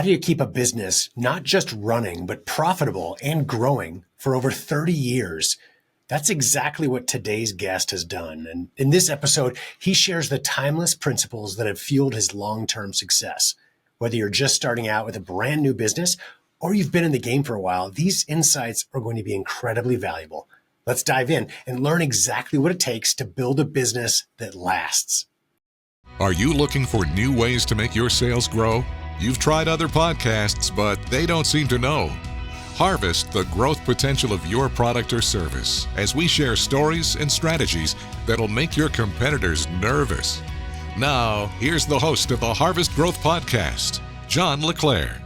How do you keep a business not just running, but profitable and growing for over 30 years? That's exactly what today's guest has done. And in this episode, he shares the timeless principles that have fueled his long-term success. Whether you're just starting out with a brand new business or you've been in the game for a while, these insights are going to be incredibly valuable. Let's dive in and learn exactly what it takes to build a business that lasts. Are you looking for new ways to make your sales grow? You've tried other podcasts, but they don't seem to know. Harvest the growth potential of your product or service as we share stories and strategies that'll make your competitors nervous. Now, here's the host of the Harvest Growth Podcast, John LeClaire.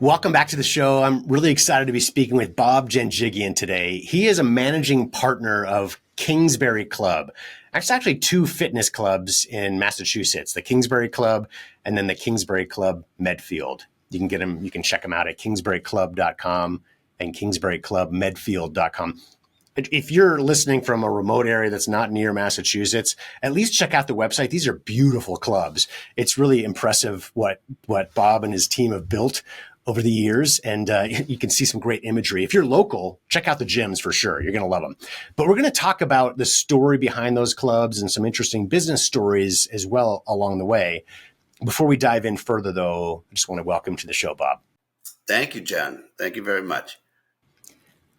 Welcome back to the show. I'm really excited to be speaking with Bob Janjigian today. He is a managing partner of Kingsbury Club. There's actually two fitness clubs in Massachusetts, the Kingsbury Club and then the Kingsbury Club Medfield. You can get them, you can check them out at kingsburyclub.com and kingsburyclubmedfield.com. If you're listening from a remote area that's not near Massachusetts, at least check out the website. These are beautiful clubs. It's really impressive what Bob and his team have built over the years, and you can see some great imagery. If you're local, check out the gyms for sure. You're going to love them. But we're going to talk about the story behind those clubs and some interesting business stories as well along the way. Before we dive in further, though, I just want to welcome to the show, Bob. Thank you, John. Thank you very much.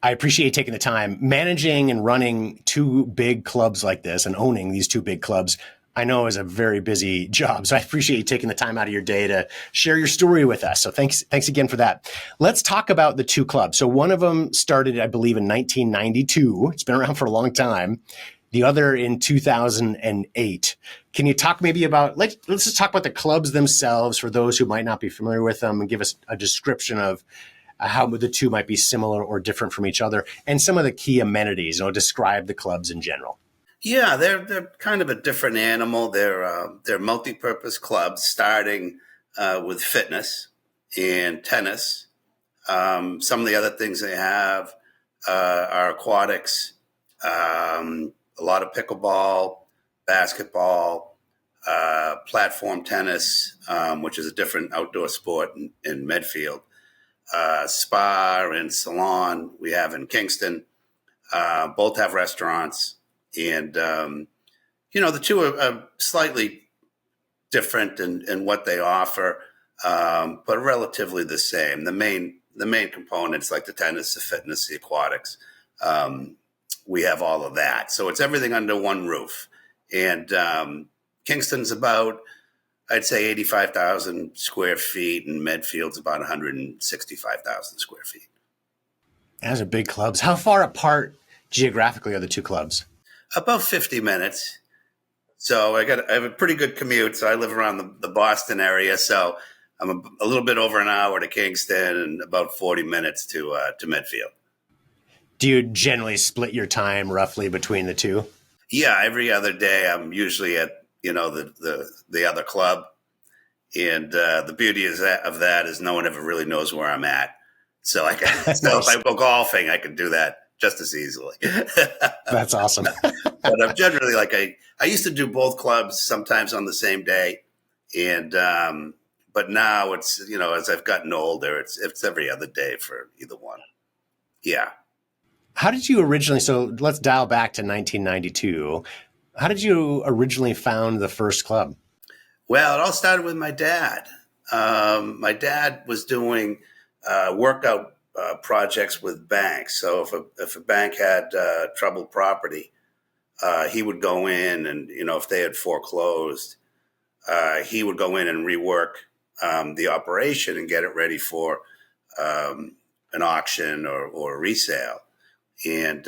I appreciate you taking the time. Managing and running two big clubs like this and owning these two big clubs, I know is a very busy job. So I appreciate you taking the time out of your day to share your story with us. So thanks again for that. Let's talk about the two clubs. So one of them started, I believe, in 1992. It's been around for a long time. The other in 2008. Can you talk maybe about, let's just talk about the clubs themselves for those who might not be familiar with them, and give us a description of how the two might be similar or different from each other, and some of the key amenities, describe the clubs in general. Yeah, they're kind of a different animal. They're multi-purpose clubs, starting with fitness and tennis. Some of the other things they have are aquatics, a lot of pickleball, basketball, platform tennis, which is a different outdoor sport in Medfield, spa and salon we have in Kingston. Both have restaurants. And, the two are slightly different in what they offer, but relatively the same. The main components, like the tennis, the fitness, the aquatics, we have all of that. So it's everything under one roof. And Kingston's about, I'd say, 85,000 square feet, and Medfield's about 165,000 square feet. Those are big clubs. How far apart geographically are the two clubs? About 50 minutes. So I have a pretty good commute. So I live around the Boston area. So I'm a little bit over an hour to Kingston and about 40 minutes to Medfield. Do you generally split your time roughly between the two? Yeah, every other day I'm usually at the other club, and the beauty of that is no one ever really knows where I'm at. So I can, Nice. If I go golfing, I can do that just as easily. That's awesome. But I'm generally I used to do both clubs sometimes on the same day, and but now it's as I've gotten older, it's every other day for either one. Yeah. How did you originally? So let's dial back to 1992. How did you originally found the first club? Well, it all started with my dad. My dad was doing workout projects with banks. So if a bank had troubled property, he would go in, and if they had foreclosed, he would go in and rework the operation and get it ready for an auction or a resale. And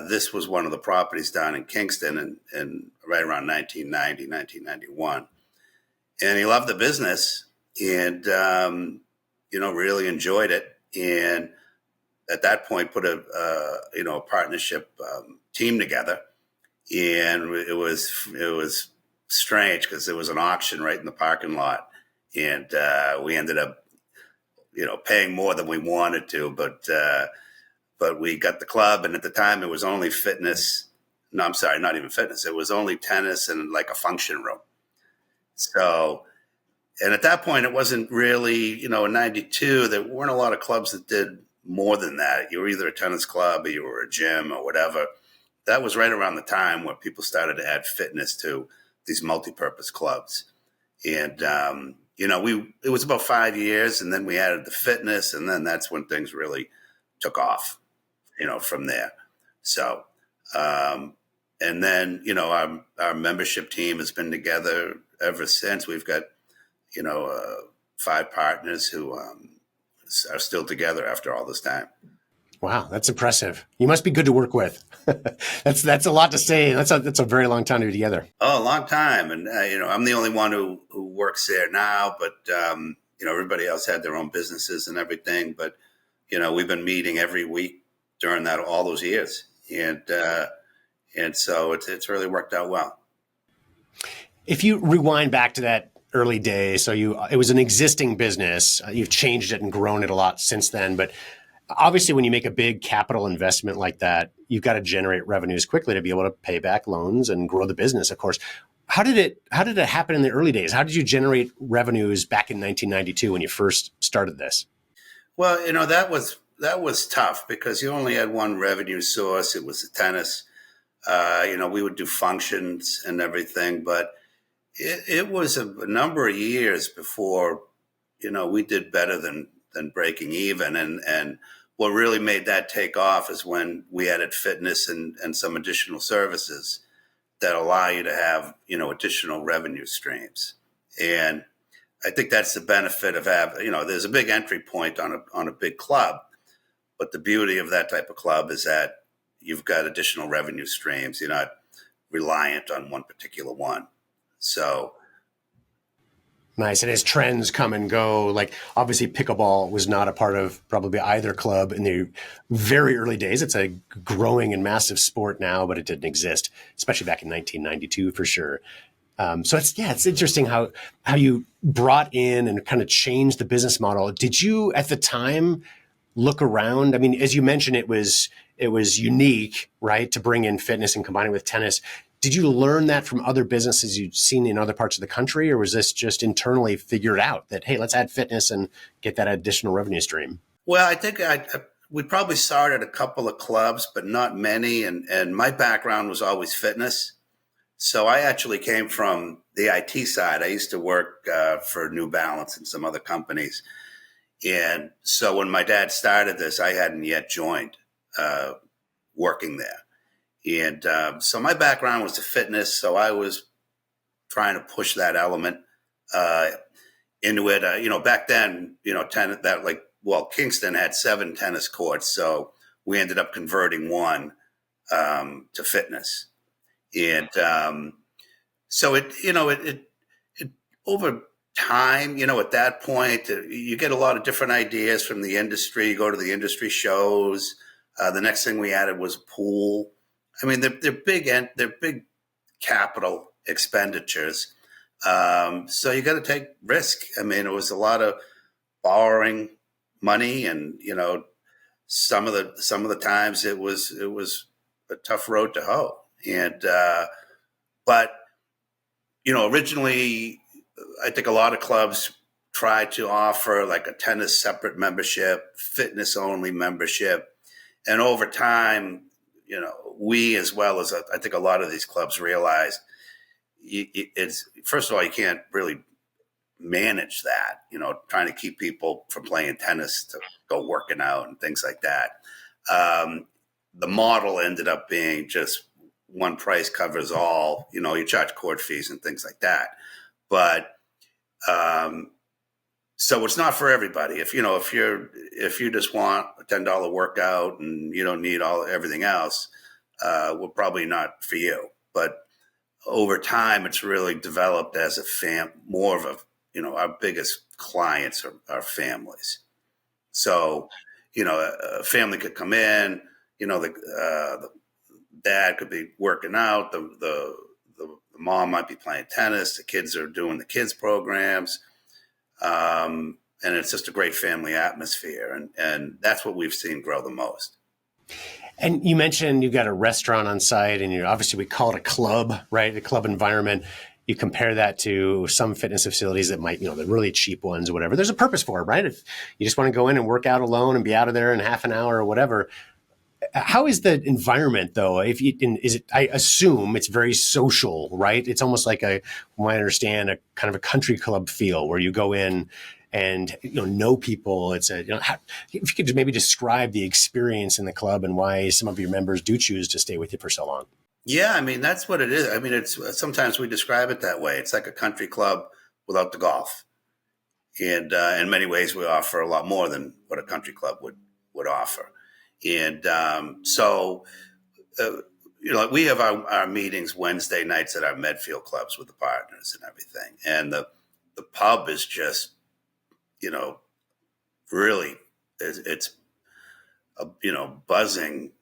this was one of the properties down in Kingston and right around 1990, 1991. And he loved the business and, really enjoyed it. And at that point, put a partnership team together. And it was strange because there was an auction right in the parking lot. And we ended up, paying more than we wanted to, but we got the club, and at the time it was only fitness. No, I'm sorry, not even fitness. It was only tennis and like a function room. So And at that point, it wasn't really, in 92, there weren't a lot of clubs that did more than that. You were either a tennis club or you were a gym or whatever. That was right around the time where people started to add fitness to these multi-purpose clubs. And, it was about 5 years, and then we added the fitness, and then that's when things really took off, from there. So, and then, our membership team has been together ever since. We've got, 5 partners who are still together after all this time. Wow, that's impressive. You must be good to work with. That's a lot to say. That's a very long time to be together. Oh, a long time. And, I'm the only one who works there now, but, everybody else had their own businesses and everything. But, we've been meeting every week during all those years. And so it's really worked out well. If you rewind back to that early day, so it was an existing business. You've changed it and grown it a lot since then. But obviously, when you make a big capital investment like that, you've got to generate revenues quickly to be able to pay back loans and grow the business, of course. How did it happen in the early days? How did you generate revenues back in 1992 when you first started this? Well, that was tough because you only had one revenue source. It was the tennis. We would do functions and everything, but it was a number of years before, we did better than breaking even. And what really made that take off is when we added fitness and some additional services that allow you to have, additional revenue streams. And I think that's the benefit of having, there's a big entry point on a big club, but the beauty of that type of club is that you've got additional revenue streams. You're not reliant on one particular one. So nice. And as trends come and go, like obviously pickleball was not a part of probably either club in the very early days. It's a growing and massive sport now, but it didn't exist, especially back in 1992 for sure. So it's interesting how you brought in and kind of changed the business model. Did you at the time look around? I mean, as you mentioned, it was unique, right, to bring in fitness and combine it with tennis. Did you learn that from other businesses you'd seen in other parts of the country, or was this just internally figured out that, hey, let's add fitness and get that additional revenue stream? Well, I think we probably started a couple of clubs, but not many. And my background was always fitness. So I actually came from the IT side. I used to work for New Balance and some other companies. And so when my dad started this, I hadn't yet joined working there. And so my background was the fitness, so I was trying to push that element into it. Back then, Kingston had 7 tennis courts, so we ended up converting one to fitness. And so it over time, at that point, you get a lot of different ideas from the industry. You go to the industry shows. The next thing we added was a pool. I mean, they're big capital expenditures. So you got to take risk. I mean, it was a lot of borrowing money, and some of the times it was a tough road to hoe. And but originally, I think a lot of clubs tried to offer like a tennis separate membership, fitness only membership, and over time, we, as well as I think a lot of these clubs, realized it's, first of all, you can't really manage that, trying to keep people from playing tennis to go working out and things like that. The model ended up being just one price covers all, you charge court fees and things like that. But so it's not for everybody. If you just want a $10 workout and you don't need everything else, well, probably not for you. But over time, it's really developed as more of our biggest clients are families. So, a family could come in, the dad could be working out, the mom might be playing tennis, the kids are doing the kids programs. And it's just a great family atmosphere. And that's what we've seen grow the most. And you mentioned you've got a restaurant on site, and obviously we call it a club, right? A club environment. you compare that to some fitness facilities that might, the really cheap ones or whatever. There's a purpose for it, right? If you just want to go in and work out alone and be out of there in half an hour or whatever. How is the environment though? I assume it's very social, right? It's almost like from what I understand, a kind of a country club feel where you go in and know people. It's if you could maybe describe the experience in the club and why some of your members do choose to stay with you for so long. Yeah, I mean, that's what it is. I mean, it's sometimes we describe it that way. It's like a country club without the golf. And in many ways, we offer a lot more than what a country club would offer. And we have our meetings Wednesday nights at our Medfield clubs with the partners and everything. And the pub is just, really, it's buzzing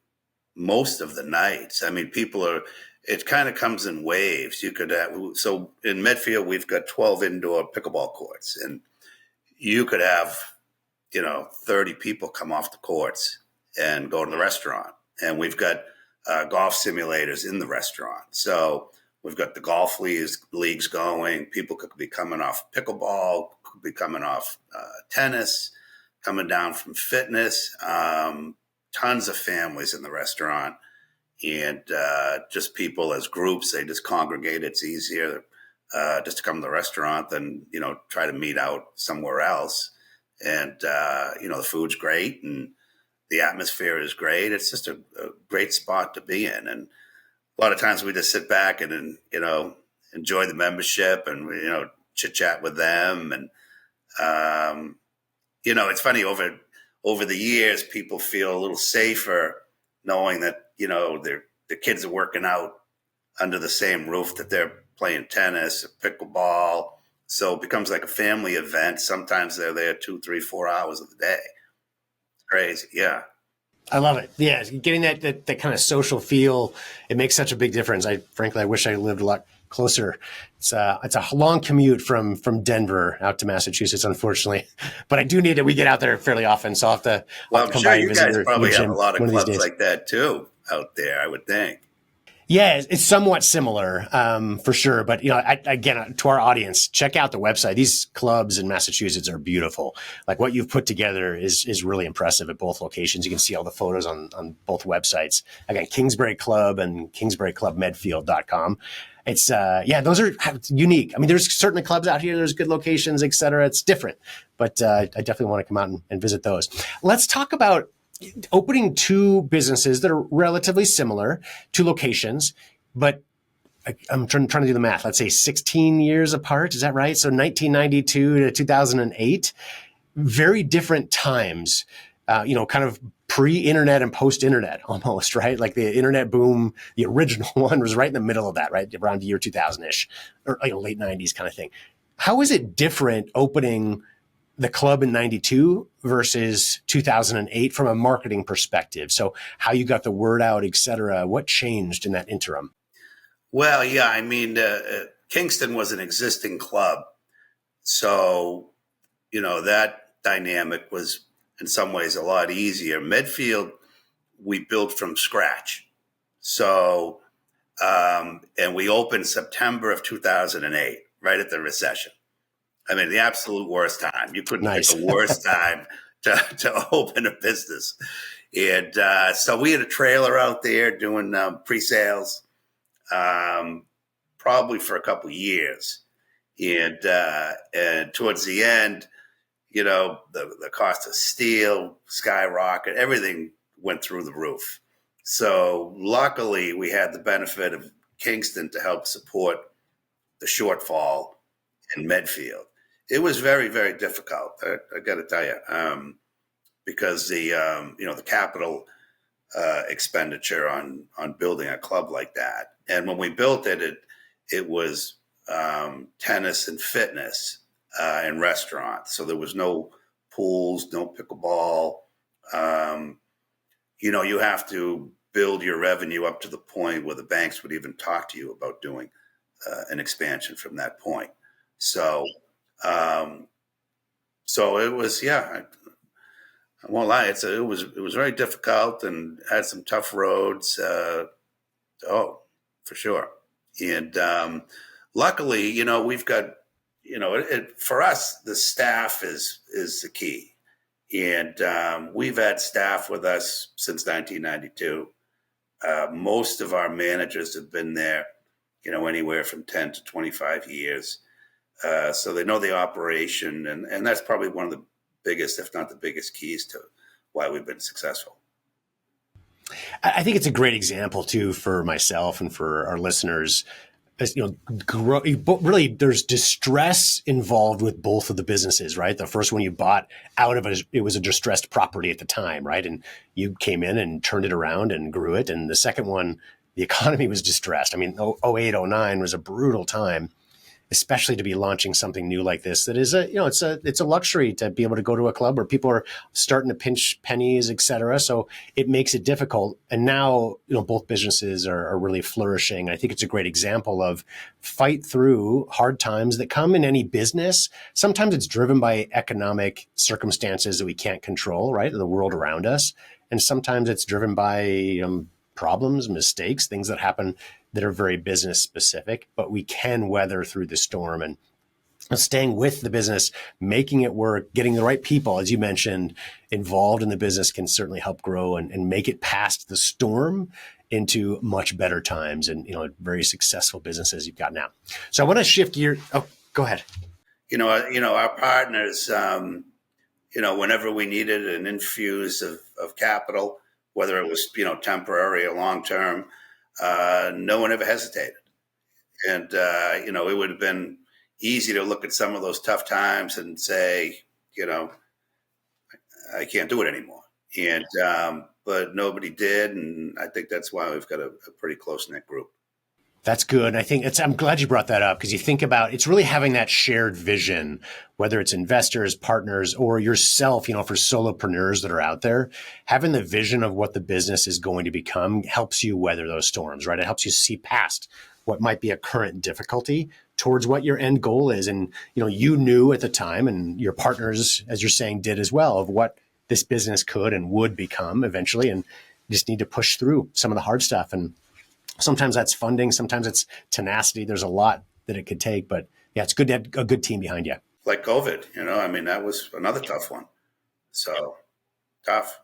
most of the nights. I mean, it kind of comes in waves. So in Medfield, we've got 12 indoor pickleball courts, and you could have, 30 people come off the courts and go to the restaurant. And we've got golf simulators in the restaurant. So we've got the golf leagues going. People could be coming off pickleball, could be coming off tennis, coming down from fitness. Tons of families in the restaurant, and just people as groups. They just congregate. It's easier just to come to the restaurant than try to meet out somewhere else. And the food's great and the atmosphere is great. It's just a great spot to be in. And a lot of times we just sit back and enjoy the membership and chit chat with them. And it's funny, over the years, people feel a little safer knowing that their kids are working out under the same roof that they're playing tennis or pickleball. So it becomes like a family event. Sometimes they're there 2, 3, 4 hours of the day. It's crazy. Yeah. I love it. Yeah. Getting that kind of social feel, it makes such a big difference. Frankly, I wish I lived a lot closer. It's a long commute from Denver out to Massachusetts, unfortunately, but I do need we get out there fairly often. So I'll have to I'm come sure by and you visit guys probably have gym a lot of one these clubs days. like that too out there, I would think. Yeah, it's somewhat similar, for sure. But, again, to our audience, check out the website. These clubs in Massachusetts are beautiful. Like what you've put together is really impressive at both locations. You can see all the photos on both websites. Again, Kingsbury Club and KingsburyClubMedfield.com. It's, those are unique. I mean, there's certainly clubs out here. There's good locations, et cetera. It's different, but I definitely want to come out and visit those. Let's talk about opening two businesses that are relatively similar, two locations, but I'm trying to do the math. Let's say 16 years apart. Is that right? So 1992 to 2008, very different times, kind of pre-internet and post-internet almost, right? Like the internet boom, the original one was right in the middle of that, right? Around the year 2000-ish or late 90s kind of thing. How is it different opening the club in 92 versus 2008 from a marketing perspective? So how you got the word out, et cetera, what changed in that interim? Well, yeah, I mean, Kingston was an existing club. So, that dynamic was in some ways a lot easier. Medfield, we built from scratch. So, and we opened September of 2008, right at the recession. I mean, the absolute worst time. You couldn't pick a worse time to open a business. And so we had a trailer out there doing pre-sales probably for a couple of years. And towards the end, the cost of steel skyrocketed. Everything went through the roof. So luckily, we had the benefit of Kingston to help support the shortfall in Medfield. It was very, very difficult. I got to tell you, because the capital expenditure on building a club like that, and when we built it, it was tennis and fitness and restaurants. So there was no pools, no pickleball. You have to build your revenue up to the point where the banks would even talk to you about doing an expansion from that point. So it was, I won't lie. It was very difficult and had some tough roads. For sure. And luckily, we've got, for us, the staff is the key. And we've had staff with us since 1992. Most of our managers have been there, anywhere from 10 to 25 years. So they know the operation. And that's probably one of the biggest, if not the biggest, keys to why we've been successful. I think it's a great example too for myself and for our listeners. As really, there's distress involved with both of the businesses, right? The first one you bought out of it was a distressed property at the time, right? And you came in and turned it around and grew it. And the second one, the economy was distressed. I mean, 08, 09 was a brutal time, especially to be launching something new like this. That is it's a luxury to be able to go to a club where people are starting to pinch pennies, et cetera. So it makes it difficult. And now, both businesses are really flourishing. I think it's a great example of fight through hard times that come in any business. Sometimes it's driven by economic circumstances that we can't control, right? The world around us. And sometimes it's driven by problems, mistakes, things that happen that are very business specific, but we can weather through the storm. And staying with the business, making it work, getting the right people, as you mentioned, involved in the business can certainly help grow and make it past the storm into much better times and, very successful businesses you've got now. So I want to shift gear. Oh, go ahead. Our partners, whenever we needed an infuse of capital, whether it was, temporary or long-term, no one ever hesitated. And, it would have been easy to look at some of those tough times and say, I can't do it anymore. And, but nobody did. And I think that's why we've got a pretty close-knit group. That's good. I think I'm glad you brought that up because you think about it's really having that shared vision, whether it's investors, partners, or yourself, for solopreneurs that are out there, having the vision of what the business is going to become helps you weather those storms, right? It helps you see past what might be a current difficulty towards what your end goal is. And, you knew at the time, and your partners, as you're saying, did as well, of what this business could and would become eventually. And you just need to push through some of the hard stuff. And sometimes that's funding. Sometimes it's tenacity. There's a lot that it could take, but yeah, it's good to have a good team behind you. Like COVID, that was another tough one. So tough.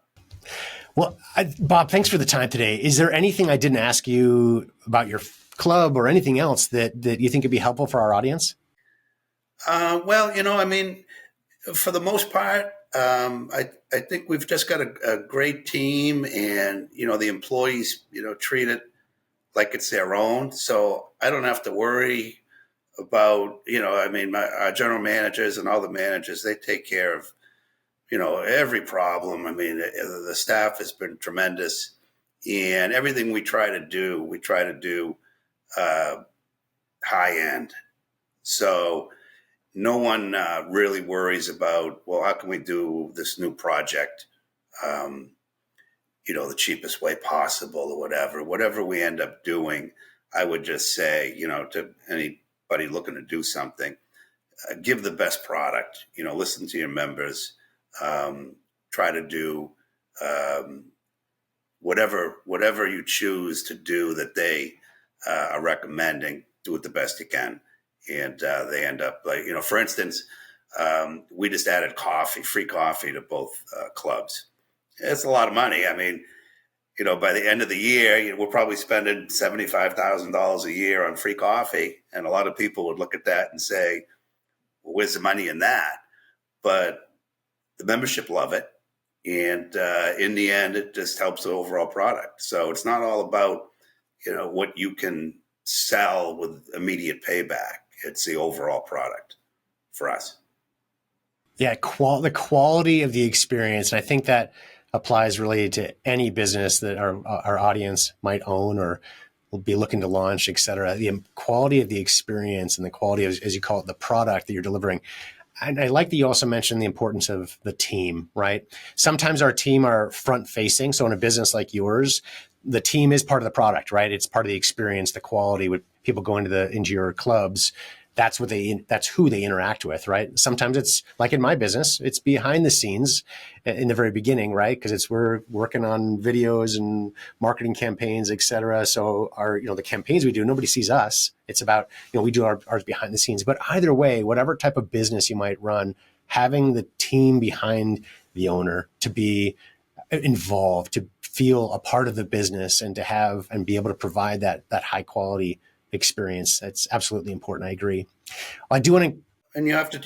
Well, Bob, thanks for the time today. Is there anything I didn't ask you about your club or anything else that you think would be helpful for our audience? Well, for the most part, I think we've just got a great team and, the employees, treat it like it's their own. So I don't have to worry about, our general managers and all the managers, they take care of, every problem. The staff has been tremendous and everything we try to do high end. So no one really worries about, well, how can we do this new project, the cheapest way possible or whatever we end up doing. I would just say, to anybody looking to do something, give the best product, listen to your members, try to do whatever you choose to do that they are recommending, do it the best you can. And they end up for instance, we just added free coffee to both clubs. It's a lot of money. By the end of the year, we're probably spending $75,000 a year on free coffee. And a lot of people would look at that and say, well, where's the money in that? But the membership love it. And in the end, it just helps the overall product. So it's not all about, what you can sell with immediate payback. It's the overall product for us. Yeah, the quality of the experience. And I think that applies really to any business that our audience might own or will be looking to launch, et cetera. The quality of the experience and the quality of, as you call it, the product that you're delivering. And I like that you also mentioned the importance of the team, right? Sometimes our team are front facing. So in a business like yours, the team is part of the product, right? It's part of the experience, the quality with people going into your clubs. that's who they interact with, right? Sometimes it's like in my business, it's behind the scenes in the very beginning, right? Because we're working on videos and marketing campaigns, et cetera. So the campaigns we do, nobody sees us. It's about, we do ours behind the scenes. But either way, whatever type of business you might run, having the team behind the owner to be involved, to feel a part of the business, and to have and be able to provide that high quality experience. That's absolutely important. I agree. I do want to, and you have to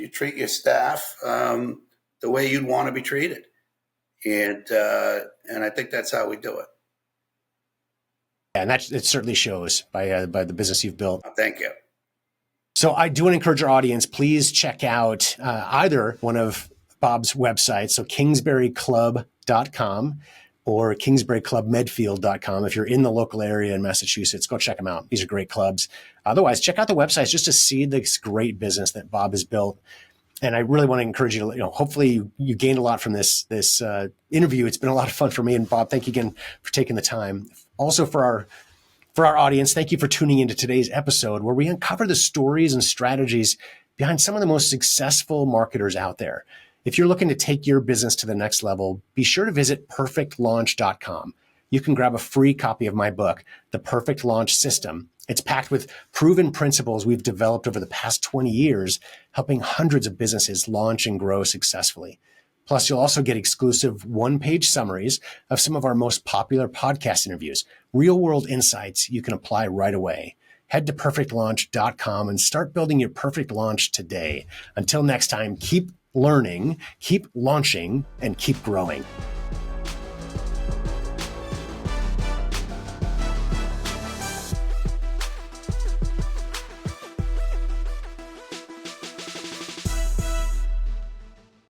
treat your staff the way you'd want to be treated, and I think that's how we do it. And it certainly shows by the business you've built. Thank you. So I do want to encourage our audience, please check out either one of Bob's websites, so kingsburyclub.com or kingsburyclubmedfield.com. If you're in the local area in Massachusetts, go check them out. These are great clubs. Otherwise, check out the websites just to see this great business that Bob has built. And I really want to encourage you to, hopefully you gained a lot from this interview. It's been a lot of fun for me. And Bob, thank you again for taking the time. Also for our audience, thank you for tuning into today's episode where we uncover the stories and strategies behind some of the most successful marketers out there. If you're looking to take your business to the next level, be sure to visit perfectlaunch.com. You can grab a free copy of my book, The Perfect Launch System. It's packed with proven principles we've developed over the past 20 years, helping hundreds of businesses launch and grow successfully. Plus, you'll also get exclusive one-page summaries of some of our most popular podcast interviews, real-world insights you can apply right away. Head to perfectlaunch.com and start building your perfect launch today. Until next time, keep learning, keep launching, and keep growing.